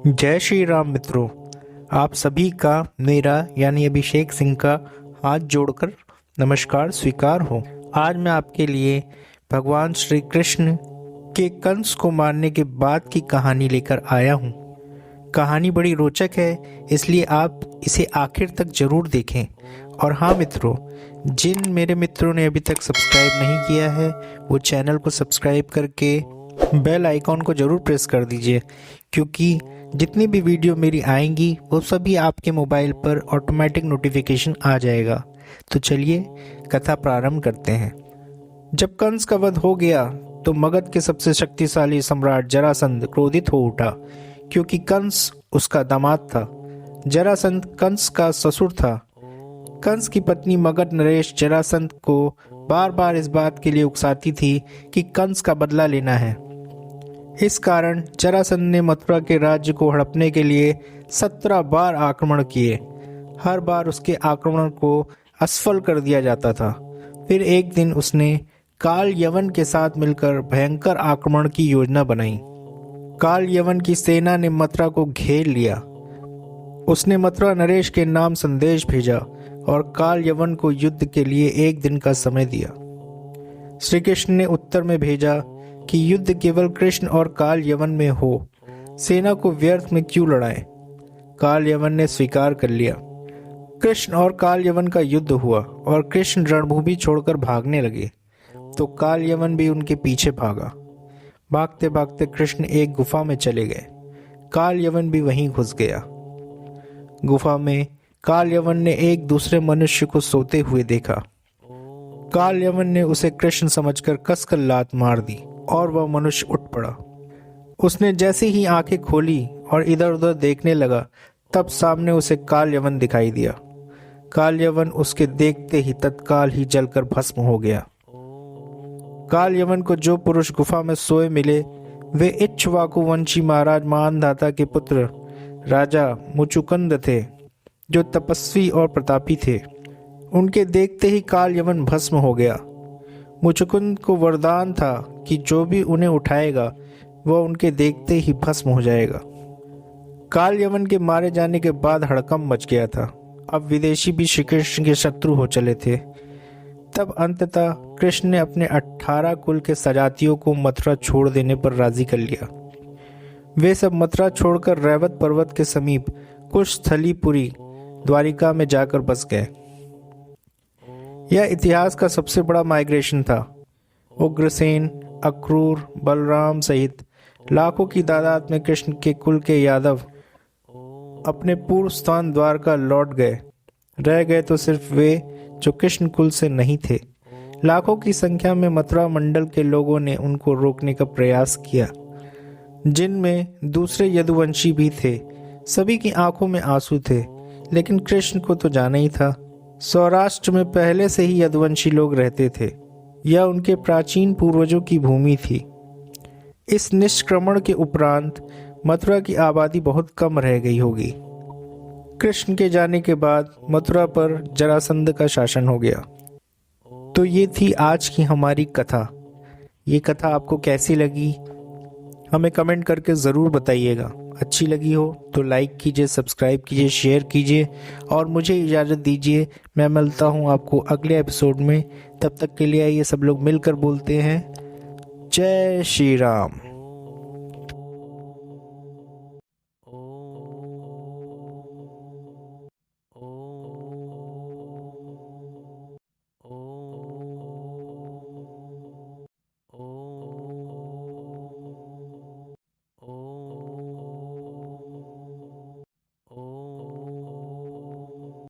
जय श्री राम मित्रों। आप सभी का मेरा यानी अभिषेक सिंह का हाथ जोड़कर नमस्कार स्वीकार हो। आज मैं आपके लिए भगवान श्री कृष्ण के कंस को मारने के बाद की कहानी लेकर आया हूँ। कहानी बड़ी रोचक है, इसलिए आप इसे आखिर तक जरूर देखें। और हाँ मित्रों, जिन मेरे मित्रों ने अभी तक सब्सक्राइब नहीं किया है वो चैनल को सब्सक्राइब करके बेल आइकॉन को जरूर प्रेस कर दीजिए, क्योंकि जितनी भी वीडियो मेरी आएंगी वो सभी आपके मोबाइल पर ऑटोमेटिक नोटिफिकेशन आ जाएगा। तो चलिए कथा प्रारंभ करते हैं। जब कंस का वध हो गया तो मगध के सबसे शक्तिशाली सम्राट जरासंध क्रोधित हो उठा, क्योंकि कंस उसका दामाद था। जरासंध कंस का ससुर था। कंस की पत्नी मगध नरेश जरासंध को बार बार इस बात के लिए उकसाती थी कि कंस का बदला लेना है। इस कारण जरासंध ने मथुरा के राज्य को हड़पने के लिए 17 बार आक्रमण किए। हर बार उसके आक्रमण को असफल कर दिया जाता था। फिर एक दिन उसने काल यवन के साथ मिलकर भयंकर आक्रमण की योजना बनाई। काल यवन की सेना ने मथुरा को घेर लिया। उसने मथुरा नरेश के नाम संदेश भेजा और काल यवन को युद्ध के लिए 1 दिन का समय दिया। श्री कृष्ण ने उत्तर में भेजा कि युद्ध केवल कृष्ण और काल यवन में हो, सेना को व्यर्थ में क्यों लड़ाएं। काल यवन ने स्वीकार कर लिया। कृष्ण और काल यवन का युद्ध हुआ और कृष्ण रणभूमि छोड़कर भागने लगे, तो काल यवन भी उनके पीछे भागा। भागते भागते कृष्ण एक गुफा में चले गए। काल यवन भी वहीं घुस गया। गुफा में काल यवन ने एक दूसरे मनुष्य को सोते हुए देखा। काल यवन ने उसे कृष्ण समझकर कसकर लात मार दी और वह मनुष्य उठ पड़ा। उसने जैसे ही आंखें खोली और इधर उधर देखने लगा, तब सामने उसे काल यवन दिखाई दिया। काल यवन उसके देखते ही तत्काल ही जलकर भस्म हो गया। काल यवन को जो पुरुष गुफा में सोए मिले वे इक्ष्वाकु वंशी महाराज मानधाता के पुत्र राजा मुचुकुंद थे, जो तपस्वी और प्रतापी थे। उनके देखते ही काल यवन भस्म हो गया। मुचुकुंद को वरदान था कि जो भी उन्हें उठाएगा वह उनके देखते ही भस्म हो जाएगा। काल यवन के मारे जाने के बाद हड़कंप मच गया था। अब विदेशी भी श्री कृष्ण के शत्रु हो चले थे। तब अंततः कृष्ण ने अपने 18 कुल के सजातियों को मथुरा छोड़ देने पर राजी कर लिया। वे सब मथुरा छोड़कर रैवत पर्वत के समीप कुशस्थलीपुरी द्वारिका में जाकर बस गए। यह इतिहास का सबसे बड़ा माइग्रेशन था। उग्रसेन, अक्रूर, बलराम सहित लाखों की तादाद में कृष्ण के कुल के यादव अपने पूर्व स्थान द्वारका लौट गए। रह गए तो सिर्फ वे जो कृष्ण कुल से नहीं थे। लाखों की संख्या में मथुरा मंडल के लोगों ने उनको रोकने का प्रयास किया, जिनमें दूसरे यदुवंशी भी थे। सभी की आंखों में आंसू थे, लेकिन कृष्ण को तो जाना ही था। सौराष्ट्र में पहले से ही यदुवंशी लोग रहते थे। यह उनके प्राचीन पूर्वजों की भूमि थी। इस निष्क्रमण के उपरांत मथुरा की आबादी बहुत कम रह गई होगी। कृष्ण के जाने के बाद मथुरा पर जरासंध का शासन हो गया। तो ये थी आज की हमारी कथा। ये कथा आपको कैसी लगी हमें कमेंट करके ज़रूर बताइएगा। अच्छी लगी हो तो लाइक कीजिए, सब्सक्राइब कीजिए, शेयर कीजिए और मुझे इजाज़त दीजिए। मैं मिलता हूँ आपको अगले एपिसोड में। तब तक के लिए ये सब लोग मिलकर बोलते हैं जय श्री राम।